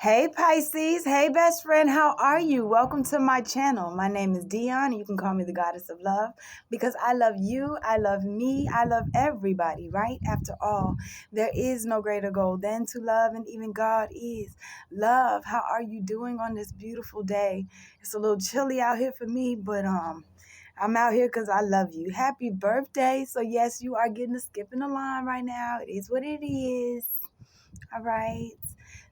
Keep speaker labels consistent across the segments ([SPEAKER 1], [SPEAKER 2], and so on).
[SPEAKER 1] Hey Pisces, hey best friend, how are you? Welcome to my channel. My name is Dion. You can call me the goddess of love because I love you, I love me, I love everybody, right? After all, there is no greater goal than to love, and even God is love. How are you doing on this beautiful day? It's a little chilly out here for me, but I'm out here because I love you. Happy birthday. So yes, you are getting a skip in the line right now. It is what it is. All right.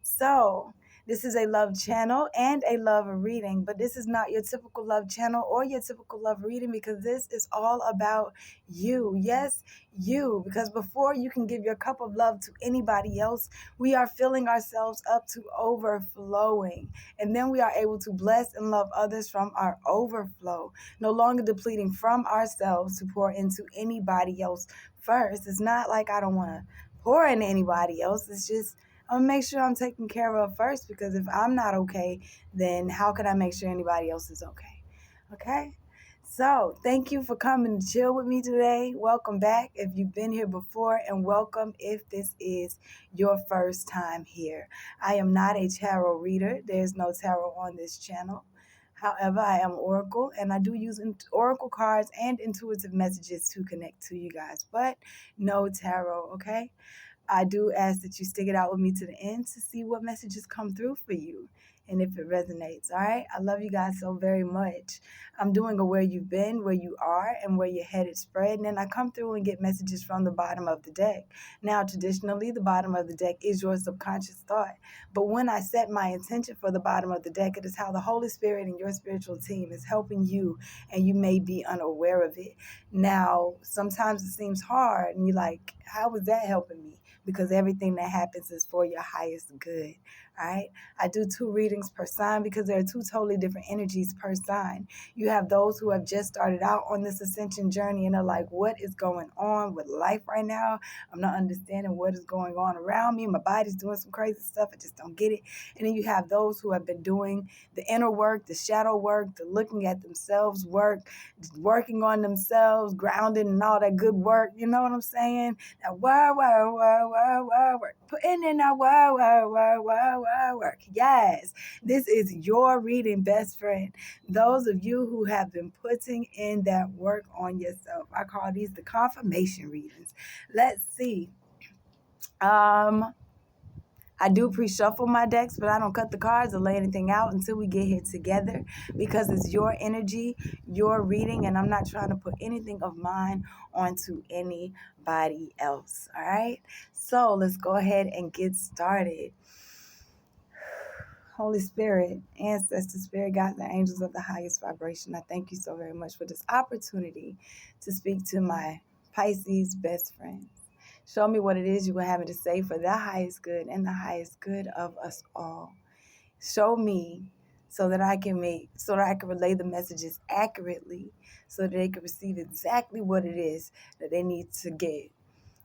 [SPEAKER 1] So, this is a love channel and a love reading, but this is not your typical love channel or your typical love reading because this is all about you. Yes, you. Because before you can give your cup of love to anybody else, we are filling ourselves up to overflowing. And then we are able to bless and love others from our overflow, no longer depleting from ourselves to pour into anybody else first. It's not like I don't want to pour into anybody else. It's just I'm gonna make sure I'm taken care of first, because if I'm not okay, then how can I make sure anybody else is okay? Okay? So thank you for coming to chill with me today. Welcome back if you've been here before, and welcome if this is your first time here. I am not a tarot reader. There's no tarot on this channel. However, I am Oracle, and I do use Oracle cards and intuitive messages to connect to you guys, but no tarot, okay? I do ask that you stick it out with me to the end to see what messages come through for you and if it resonates. All right. I love you guys so very much. I'm doing a where you've been, where you are, and where you're headed spread. And then I come through and get messages from the bottom of the deck. Now, traditionally, the bottom of the deck is your subconscious thought. But when I set my intention for the bottom of the deck, it is how the Holy Spirit and your spiritual team is helping you, and you may be unaware of it. Now, sometimes it seems hard, and you're like, how is that helping me? Because everything that happens is for your highest good, right? I do 2 readings per sign because there are 2 totally different energies per sign. You have those who have just started out on this ascension journey and are like, what is going on with life right now? I'm not understanding what is going on around me. My body's doing some crazy stuff. I just don't get it. And then you have those who have been doing the inner work, the shadow work, the looking at themselves work, working on themselves, grounding and all that good work. You know what I'm saying? That work. Putting in that work. Yes, this is your reading, best friend. Those of you who have been putting in that work on yourself. I call these the confirmation readings. Let's see. I do pre-shuffle my decks, but I don't cut the cards or lay anything out until we get here together, because it's your energy, your reading, and I'm not trying to put anything of mine onto anybody else. All right? So let's go ahead and get started. Holy Spirit, ancestors, spirit guides, and angels of the highest vibration, I thank you so very much for this opportunity to speak to my Pisces best friend. Show me what it is you will have me to say for the highest good and the highest good of us all. Show me so that I can relay the messages accurately, so that they can receive exactly what it is that they need to get.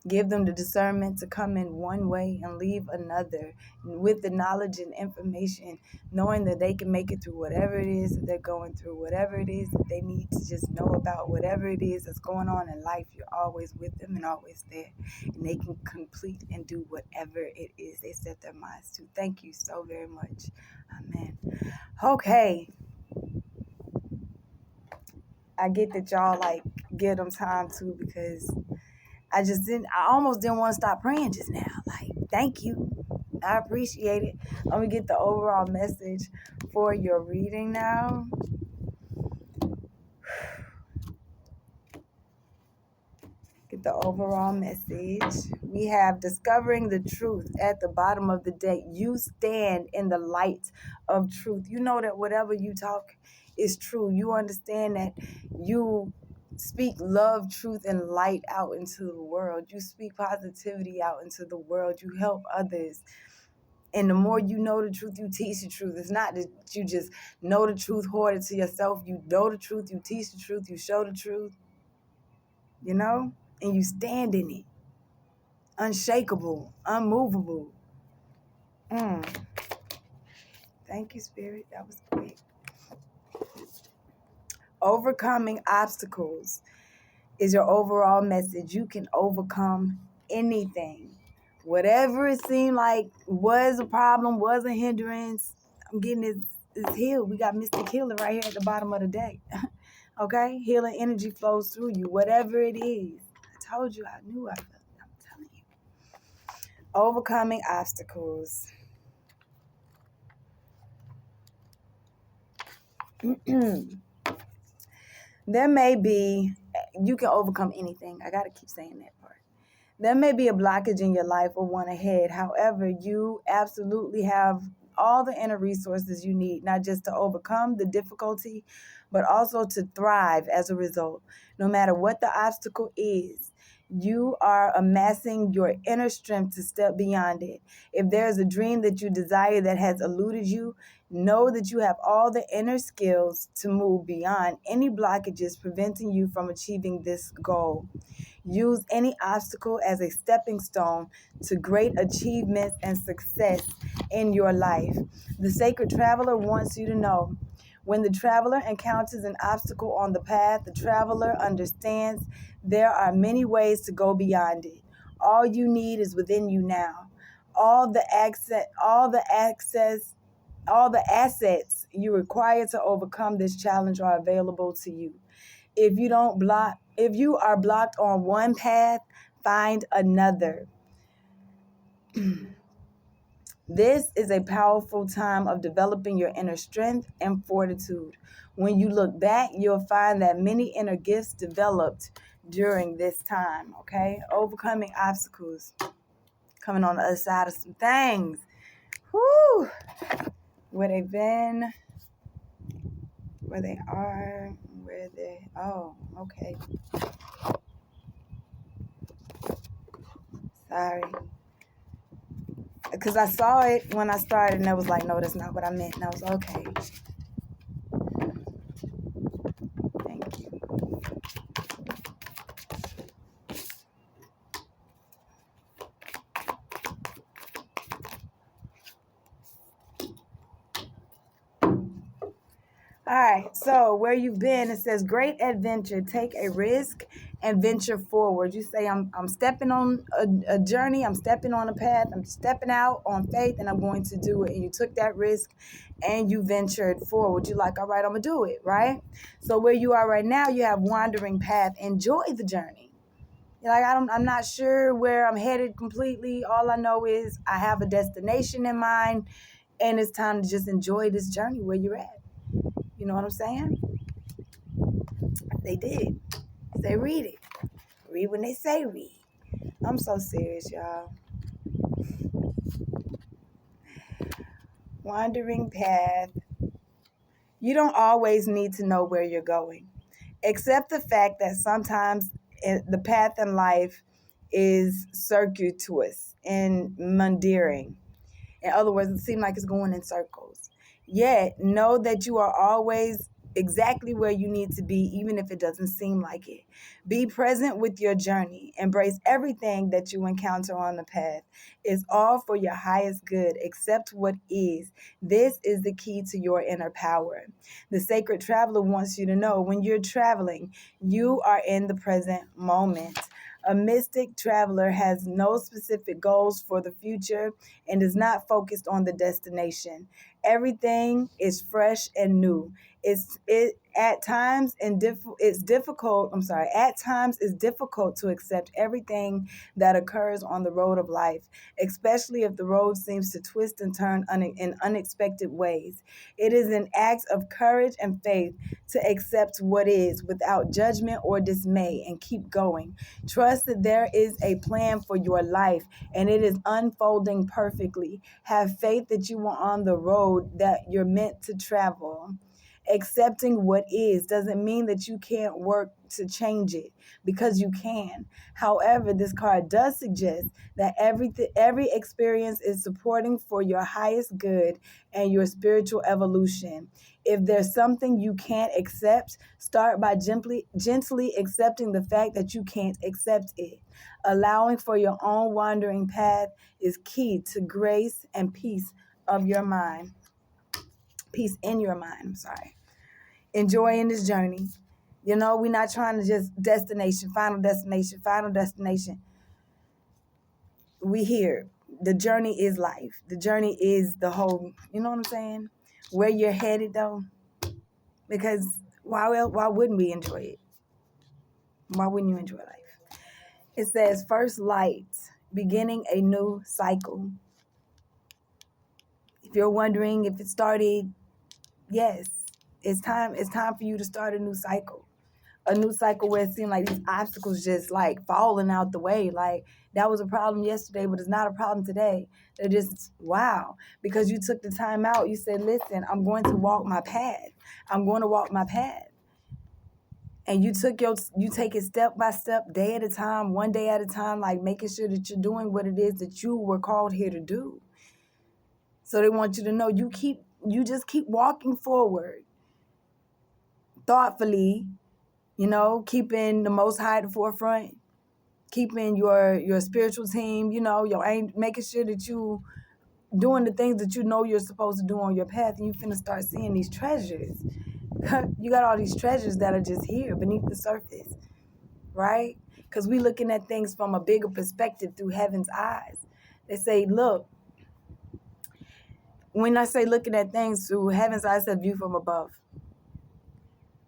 [SPEAKER 1] Give them the discernment to come in one way and leave another, with the knowledge and information, knowing that they can make it through whatever it is that they're going through, whatever it is that they need to just know about, whatever it is that's going on in life. You're always with them and always there, and they can complete and do whatever it is they set their minds to. Thank you so very much. Amen. Okay. I get that y'all give them time too, because I almost didn't want to stop praying just now. Thank you. I appreciate it. Let me get the overall message for your reading now. Get the overall message. We have discovering the truth at the bottom of the deck. You stand in the light of truth. You know that whatever you talk is true. You understand that you speak love, truth, and light out into the world. You speak positivity out into the world. You help others. And the more you know the truth, you teach the truth. It's not that you just know the truth, hoard it to yourself. You know the truth, you teach the truth, you show the truth, and you stand in it. Unshakable, unmovable. Thank you, Spirit. That was quick. Overcoming obstacles is your overall message. You can overcome anything. Whatever it seemed like was a problem, was a hindrance, I'm getting this healed. We got Mr. Healer right here at the bottom of the deck. Okay? Healing energy flows through you, whatever it is. I told you, I knew I felt it. I'm telling you. Overcoming obstacles. There may be, you can overcome anything. I got to keep saying that part. There may be a blockage in your life or one ahead. However, you absolutely have all the inner resources you need, not just to overcome the difficulty, but also to thrive as a result. No matter what the obstacle is, you are amassing your inner strength to step beyond it. If there's a dream that you desire that has eluded you, know that you have all the inner skills to move beyond any blockages preventing you from achieving this goal. Use any obstacle as a stepping stone to great achievements and success in your life. The sacred traveler wants you to know, when the traveler encounters an obstacle on the path, the traveler understands there are many ways to go beyond it. All you need is within you now. All the assets you require to overcome this challenge are available to you. If you are blocked on one path, find another. This is a powerful time of developing your inner strength and fortitude. When you look back, you'll find that many inner gifts developed during this time, okay? Overcoming obstacles, coming on the other side of some things. Whoo! Where they've been, where they are, okay. Sorry. Because I saw it when I started, and I was like, no, that's not what I meant. And I was okay. Thank you. All right, so where you've been, it says great adventure. Take a risk and venture forward. You say, I'm stepping on a journey, I'm stepping on a path, I'm stepping out on faith, and I'm going to do it. And you took that risk and you ventured forward. You're like, all right, I'm going to do it, right? So where you are right now, you have wandering path. Enjoy the journey. You're like, I'm not sure where I'm headed completely. All I know is I have a destination in mind, and it's time to just enjoy this journey where you're at. You know what I'm saying? They did. Say read it. Read when they say read. I'm so serious, y'all. Wandering path. You don't always need to know where you're going. Accept the fact that sometimes the path in life is circuitous and mundane. In other words, it seems like it's going in circles. Yet, know that you are always exactly where you need to be, even if it doesn't seem like it. Be present with your journey. Embrace everything that you encounter on the path. It's all for your highest good. Accept what is. This is the key to your inner power. The sacred traveler wants you to know when you're traveling, you are in the present moment. A mystic traveler has no specific goals for the future and is not focused on the destination. Everything is fresh and new. At times it's difficult. At times it's difficult to accept everything that occurs on the road of life, especially if the road seems to twist and turn in unexpected ways. It is an act of courage and faith to accept what is without judgment or dismay and keep going. Trust that there is a plan for your life and it is unfolding perfectly. Have faith that you are on the road that you're meant to travel. Accepting what is doesn't mean that you can't work to change it, because you can. However, this card does suggest that every experience is supporting for your highest good and your spiritual evolution. If there's something you can't accept, start by gently accepting the fact that you can't accept it. Allowing for your own wandering path is key to grace and peace of your mind. Peace in your mind, enjoying this journey. You know, we're not trying to just final destination. we here. The journey is life. The journey is the whole, you know what I'm saying? Where you're headed though. Because why wouldn't we enjoy it? Why wouldn't you enjoy life? It says first light, beginning a new cycle. If you're wondering if it started, yes, it's time. It's time for you to start a new cycle. A new cycle where it seemed like these obstacles just like falling out the way. Like that was a problem yesterday, but it's not a problem today. They're just wow. Because you took the time out, you said, listen, I'm going to walk my path. I'm going to walk my path. And you take it step by step, day at a time, one day at a time, like making sure that you're doing what it is that you were called here to do. So they want you to know you just keep walking forward thoughtfully, keeping the Most High at the forefront, keeping your spiritual team, making sure that you doing the things that you know you're supposed to do on your path, and you finna start seeing these treasures. You got all these treasures that are just here beneath the surface, right? Because we looking at things from a bigger perspective through heaven's eyes. They say, look, when I say looking at things through heaven's eyes, I view from above.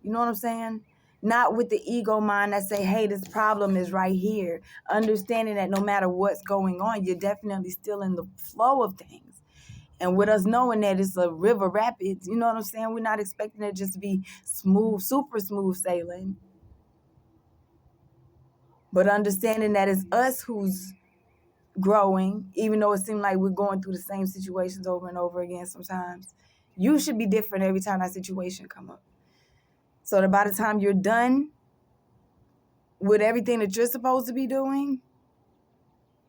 [SPEAKER 1] You know what I'm saying? Not with the ego mind that say, hey, this problem is right here. Understanding that no matter what's going on, you're definitely still in the flow of things. And with us knowing that it's a river rapids, you know what I'm saying? We're not expecting it just to be smooth, super smooth sailing. But understanding that it's us who's growing, even though it seems like we're going through the same situations over and over again sometimes. You should be different every time that situation come up. So that by the time you're done with everything that you're supposed to be doing,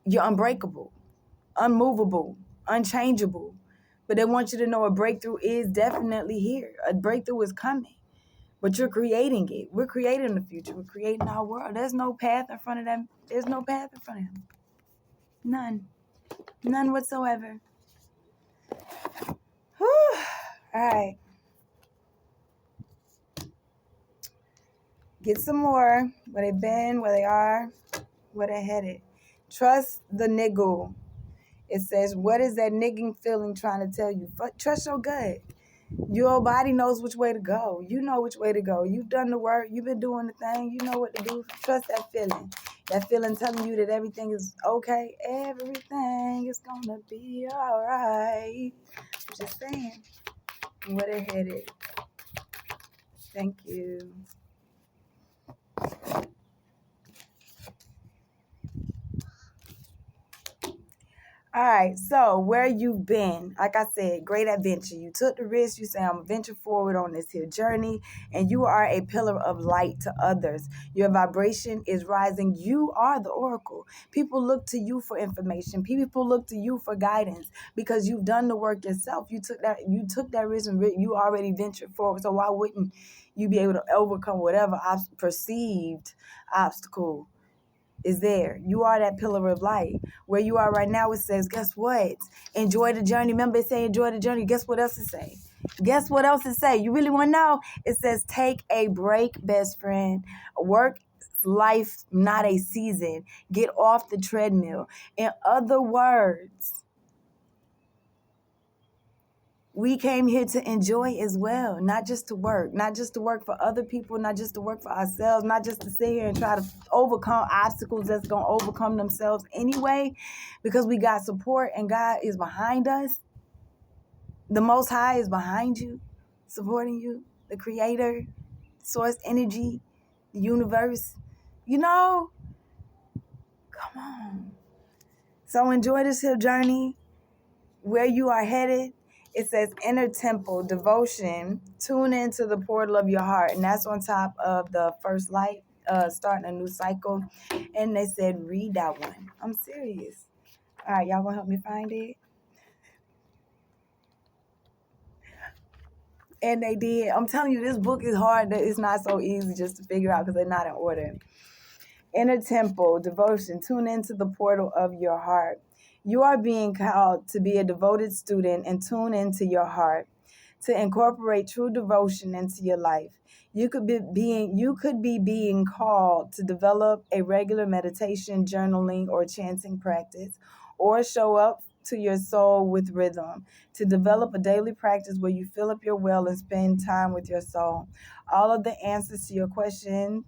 [SPEAKER 1] you're unbreakable, unmovable, unchangeable. But they want you to know a breakthrough is definitely here. A breakthrough is coming. But you're creating it. We're creating the future. We're creating our world. There's no path in front of them. There's no path in front of them. None. None whatsoever. Whew. All right. Get some more. Where they been, where they are, where they headed. Trust the niggle. It says, what is that nigging feeling trying to tell you? Trust your gut. Your body knows which way to go. You know which way to go. You've done the work. You've been doing the thing. You know what to do. Trust that feeling. That feeling telling you that everything is okay. Everything is going to be all right. Just saying. Where they headed. Thank you. All right, so where you've been, like I said, great adventure. You took the risk. You say, I'm going to venture forward on this here journey, and you are a pillar of light to others. Your vibration is rising. You are the oracle. People look to you for information. People look to you for guidance because you've done the work yourself. You took that risk, and you already ventured forward. So why wouldn't you be able to overcome whatever perceived obstacle is there? You are that pillar of light. Where you are right now, it says, guess what? Enjoy the journey. Remember it say enjoy the journey. Guess what else it say? Guess what else it say? You really want to know? It says take a break, best friend. Work life, not a season. Get off the treadmill. In other words, we came here to enjoy as well, not just to work for other people, not just to work for ourselves, not just to sit here and try to overcome obstacles that's going to overcome themselves anyway, because we got support and God is behind us. The Most High is behind you, supporting you, the Creator, source energy, the universe. Come on. So enjoy this here journey, where you are headed. It says inner temple, devotion, tune into the portal of your heart. And that's on top of the first light, starting a new cycle. And they said, read that one. I'm serious. All right, y'all gonna help me find it? And they did. I'm telling you, this book is hard. It's not so easy just to figure out because they're not in order. Inner temple, devotion, tune into the portal of your heart. You are being called to be a devoted student and tune into your heart. to incorporate true devotion into your life. You could be being called to develop a regular meditation, journaling, or chanting practice, or show up to your soul with rhythm, to develop a daily practice where you fill up your well and spend time with your soul. All of the answers to your question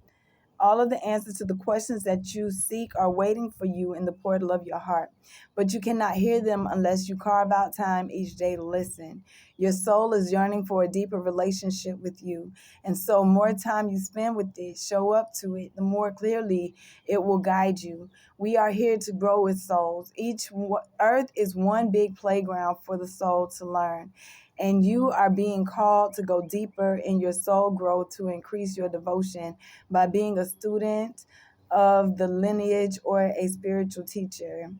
[SPEAKER 1] All of the answers to the questions that you seek are waiting for you in the portal of your heart, but you cannot hear them unless you carve out time each day to listen. Your soul is yearning for a deeper relationship with you, and so more time you spend with it, show up to it, the more clearly it will guide you. We are here to grow with souls. Earth is one big playground for the soul to learn. And you are being called to go deeper in your soul growth to increase your devotion by being a student of the lineage or a spiritual teacher.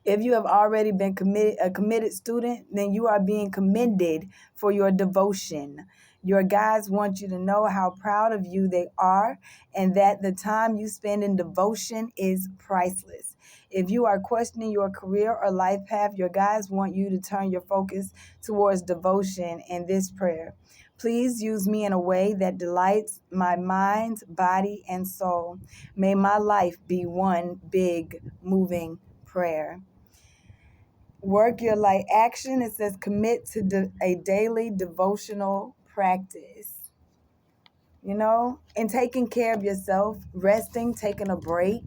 [SPEAKER 1] If you have already been a committed student, then you are being commended for your devotion. Your guides want you to know how proud of you they are and that the time you spend in devotion is priceless. If you are questioning your career or life path, your guides want you to turn your focus towards devotion in this prayer. Please use me in a way that delights my mind, body, and soul. May my life be one big moving prayer. Work your light action. It says commit to a daily devotional practice. And taking care of yourself, resting, taking a break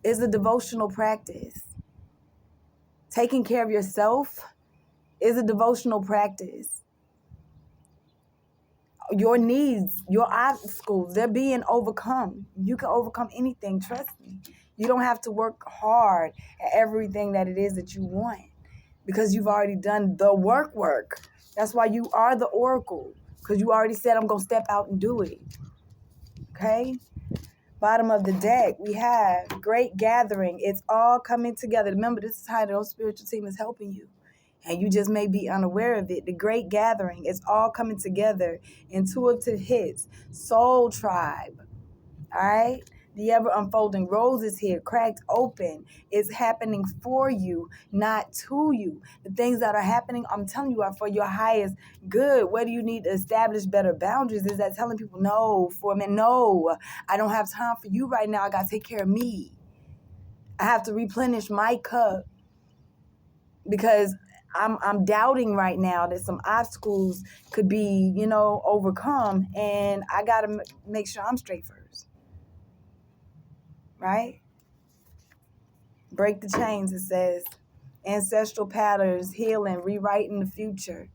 [SPEAKER 1] is a devotional practice. Taking care of yourself is a devotional practice. Your needs, your obstacles, they're being overcome. You can overcome anything, trust me. You don't have to work hard at everything that it is that you want because you've already done the work. That's why you are the oracle, because you already said, I'm going to step out and do it. Okay? Bottom of the deck, we have great gathering. It's all coming together. Remember, this is how the spiritual team is helping you. And you just may be unaware of it. The great gathering is all coming together. Intuitive hits, soul tribe. All right? The ever unfolding rose is here, cracked open. It's happening for you, not to you. The things that are happening, I'm telling you, are for your highest good. Whether you need to establish better boundaries, is that telling people, no, for a minute, no, I don't have time for you right now. I got to take care of me. I have to replenish my cup because I'm doubting right now that some obstacles could be, overcome, and I got to make sure I'm straight first. Right? Break the chains, it says. Ancestral patterns, healing, rewriting the future.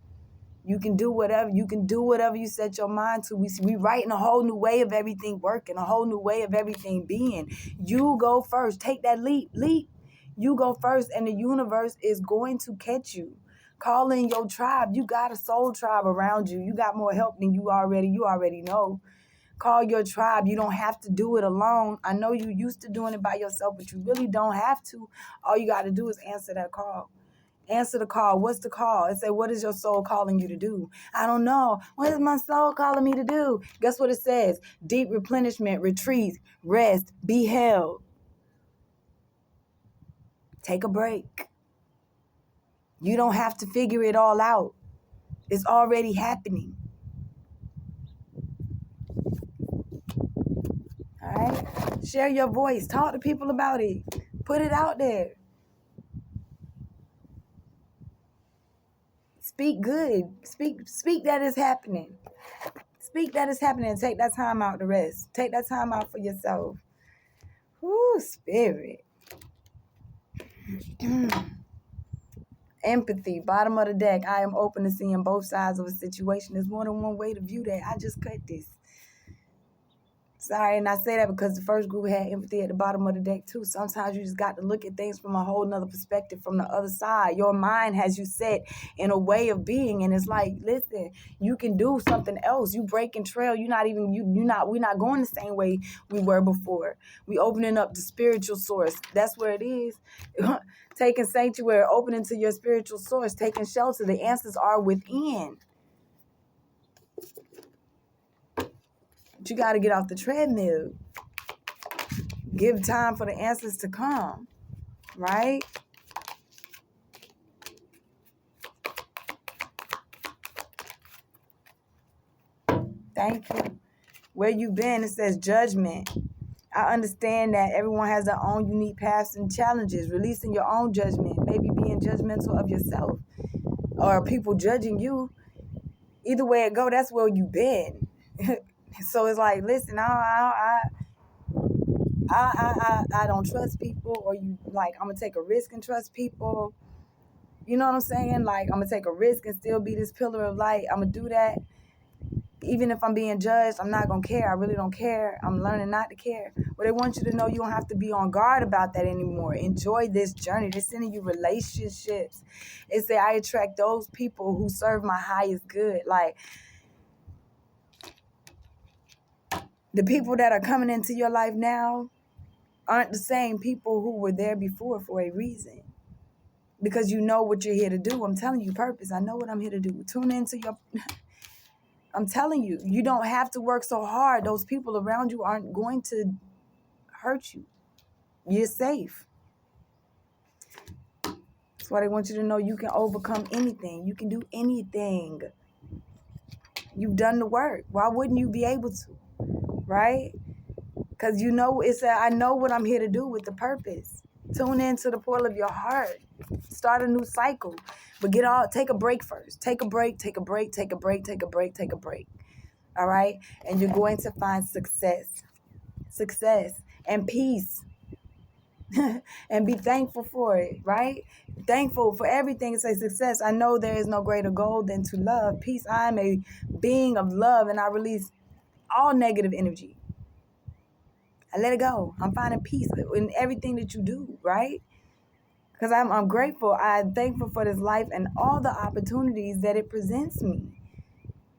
[SPEAKER 1] You can do whatever you set your mind to. We writing a whole new way of everything working, a whole new way of everything being. You go first. Take that leap. You go first, and the universe is going to catch you. Call in your tribe. You got a soul tribe around you. You got more help than you already know. Call your tribe. You don't have to do it alone. I know you used to doing it by yourself, but you really don't have to. All you got to do is answer that call. Answer the call. What's the call? And say, what is your soul calling you to do? I don't know. What is my soul calling me to do? Guess what it says? Deep replenishment, retreat, rest, be held. Take a break. You don't have to figure it all out. It's already happening. All right? Share your voice. Talk to people about it. Put it out there. Speak good. Speak that it's happening. Speak that it's happening and take that time out to rest. Take that time out for yourself. Whoo, spirit. Empathy, bottom of the deck. I am open to seeing both sides of a situation. There's more than one way to view that. I just cut this. Sorry, and I say that because the first group had empathy at the bottom of the deck too. Sometimes you just got to look at things from a whole nother perspective, from the other side. Your mind has you set in a way of being, and it's like, listen, you can do something else. You breaking trail. We're not going the same way we were before. We opening up the spiritual source. That's where it is. Taking sanctuary, opening to your spiritual source, taking shelter. The answers are within. But you got to get off the treadmill. Give time for the answers to come, right? Thank you. Where you been? It says judgment. I understand that everyone has their own unique paths and challenges. Releasing your own judgment, maybe being judgmental of yourself or people judging you. Either way it go, that's where you been. So it's like, listen, I don't trust people, or you like, I'm gonna take a risk and trust people. You know what I'm saying? Like, I'm gonna take a risk and still be this pillar of light. I'm gonna do that. Even if I'm being judged, I'm not gonna care. I really don't care. I'm learning not to care. But they want you to know you don't have to be on guard about that anymore. Enjoy this journey. They're sending you relationships. It say I attract those people who serve my highest good. Like, the people that are coming into your life now aren't the same people who were there before for a reason. Because you know what you're here to do. I'm telling you, purpose. I know what I'm here to do. Tune into your... I'm telling you, you don't have to work so hard. Those people around you aren't going to hurt you. You're safe. That's why they want you to know you can overcome anything. You can do anything. You've done the work. Why wouldn't you be able to? Right? Because you know, I know what I'm here to do with the purpose. Tune into the portal of your heart. Start a new cycle. But take a break first. Take a break, take a break, take a break, take a break, take a break. All right? And you're going to find success. Success and peace. And be thankful for it, right? Thankful for everything. It's a success. I know there is no greater goal than to love. Peace. I am a being of love, and I release all negative energy. I let it go. I'm finding peace in everything that you do, right? Because I'm grateful. I'm thankful for this life and all the opportunities that it presents me.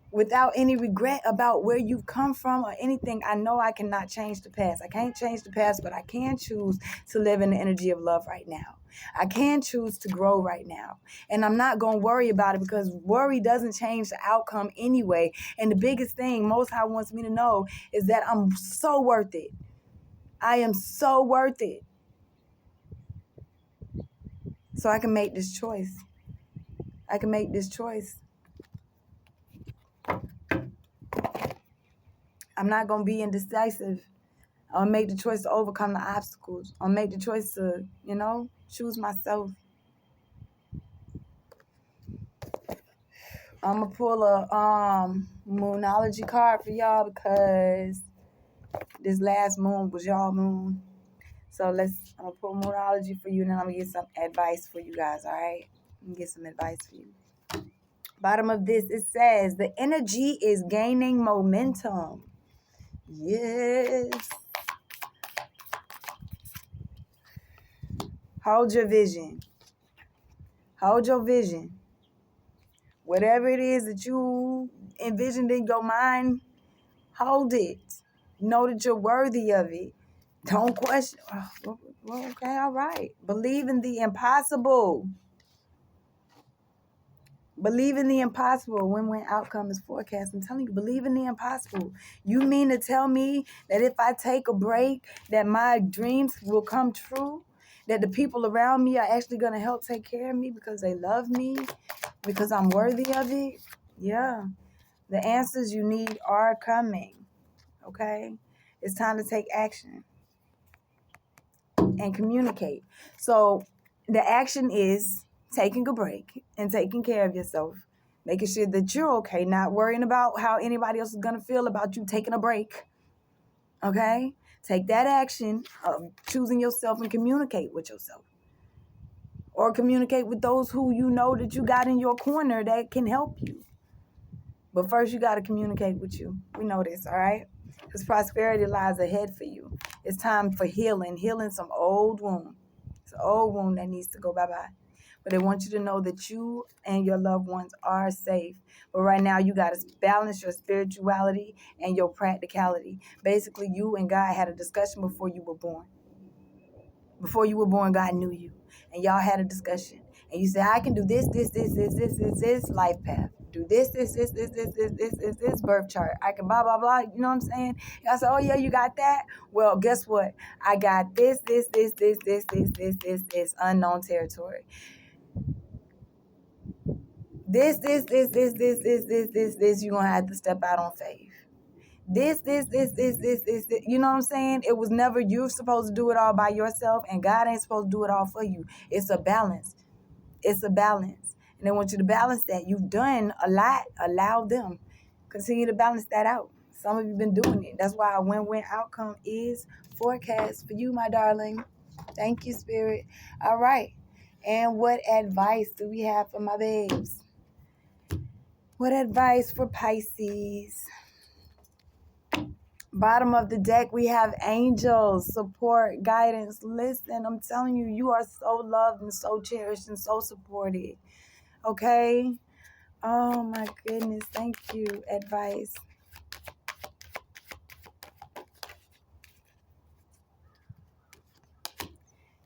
[SPEAKER 1] Without any regret about where you've come from or anything. I know I cannot change the past. I can't change the past, but I can choose to live in the energy of love right now. I can choose to grow right now. And I'm not going to worry about it, because worry doesn't change the outcome anyway. And the biggest thing Most High wants me to know is that I'm so worth it. I am so worth it. So I can make this choice. I can make this choice. I'm not going to be indecisive. I'll make the choice to overcome the obstacles. I'll make the choice to, choose myself. I'm going to pull a moonology card for y'all, because this last moon was y'all moon. So I'm going to pull moonology for you, and then I'm going to get some advice for you guys, all right? I'm going to get some advice for you. Bottom of this, it says, the energy is gaining momentum. Yes. Hold your vision. Hold your vision. Whatever it is that you envisioned in your mind, hold it. Know that you're worthy of it. Don't question. Oh, well, okay, all right. Believe in the impossible. Believe in the impossible. When outcome is forecast. I'm telling you, believe in the impossible. You mean to tell me that if I take a break, that my dreams will come true? That the people around me are actually going to help take care of me because they love me? Because I'm worthy of it? Yeah. The answers you need are coming. Okay? It's time to take action and communicate. So the action is taking a break and taking care of yourself, making sure that you're okay, not worrying about how anybody else is going to feel about you taking a break. Okay? Take that action of choosing yourself and communicate with yourself. Or communicate with those who you know that you got in your corner that can help you. But first, you got to communicate with you. We know this, all right? Because prosperity lies ahead for you. It's time for healing some old wound. It's an old wound that needs to go bye-bye. But they want you to know that you and your loved ones are safe. But right now, you got to balance your spirituality and your practicality. Basically, you and God had a discussion before you were born. Before you were born, God knew you. And y'all had a discussion. And you said, I can do this life path. Do this birth chart. I can blah, blah, blah. You know what I'm saying? And I said, oh, yeah, you got that? Well, guess what? I got this unknown territory. This, you're going to have to step out on faith. this. You know what I'm saying? It was never you supposed to do it all by yourself, and God ain't supposed to do it all for you. It's a balance. It's a balance. And they want you to balance that. You've done a lot. Allow them. Continue to balance that out. Some of you been doing it. That's why a win-win outcome is forecast for you, my darling. Thank you, Spirit. All right. And what advice do we have for my babes? What advice for Pisces? Bottom of the deck, we have angels, support, guidance. Listen, I'm telling you, you are so loved and so cherished and so supported. Okay? Oh my goodness. Thank you. Advice.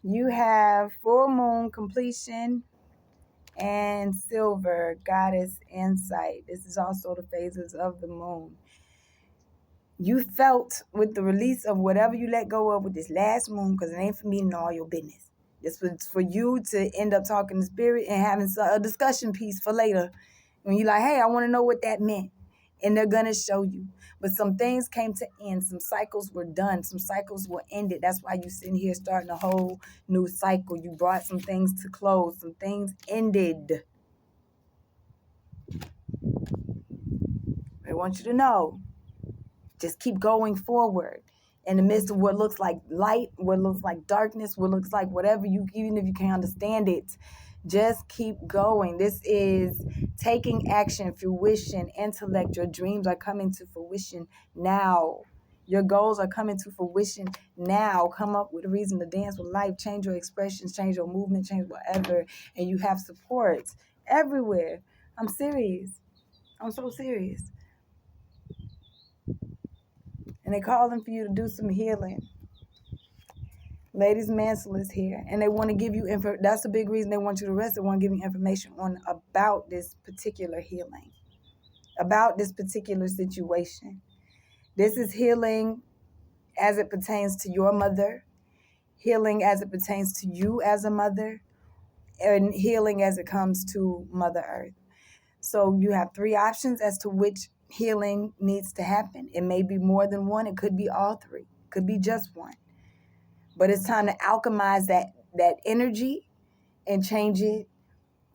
[SPEAKER 1] You have full moon completion and silver, goddess insight. This is also the phases of the moon. You felt with the release of whatever you let go of with this last moon, because it ain't for me to know all your business. This was for you to end up talking to spirit and having a discussion piece for later. When you're like, hey, I want to know what that meant. And they're going to show you. But some things came to end. Some cycles were done. Some cycles were ended. That's why you're sitting here starting a whole new cycle. You brought some things to close. Some things ended. I want you to know. Just keep going forward in the midst of what looks like light, what looks like darkness, what looks like whatever you, even if you can't understand it, just keep going. This is taking action, fruition, intellect. Your dreams are coming to fruition now. Your goals are coming to fruition now. Come up with a reason to dance with life, change your expressions, change your movement, change whatever. And you have support everywhere. I'm serious. I'm so serious. And they're calling for you to do some healing. Ladies Mansell is here, and they want to give you info. That's the big reason they want you to rest. They want to give you information on about this particular healing, about this particular situation. This is healing as it pertains to your mother, healing as it pertains to you as a mother, and healing as it comes to Mother Earth. So you have three options as to which healing needs to happen. It may be more than one. It could be all three. It could be just one. But it's time to alchemize that energy and change it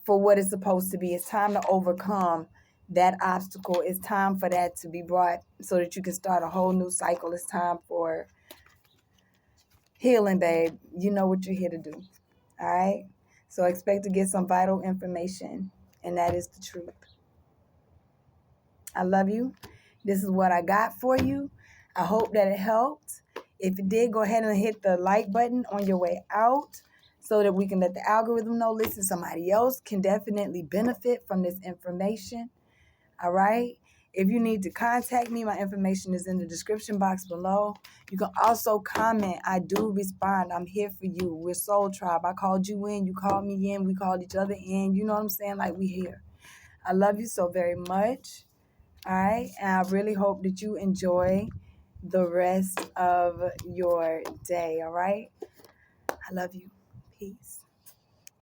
[SPEAKER 1] for what it's supposed to be. It's time to overcome that obstacle. It's time for that to be brought so that you can start a whole new cycle. It's time for healing, babe. You know what you're here to do. All right? So expect to get some vital information, and that is the truth. I love you. This is what I got for you. I hope that it helped. If it did, go ahead and hit the like button on your way out so that we can let the algorithm know, listen, somebody else can definitely benefit from this information. All right? If you need to contact me, my information is in the description box below. You can also comment. I do respond. I'm here for you. We're Soul Tribe. I called you in. You called me in. We called each other in. You know what I'm saying? Like, we here. I love you so very much. All right. And I really hope that you enjoy the rest of your day. All right. I love you. Peace.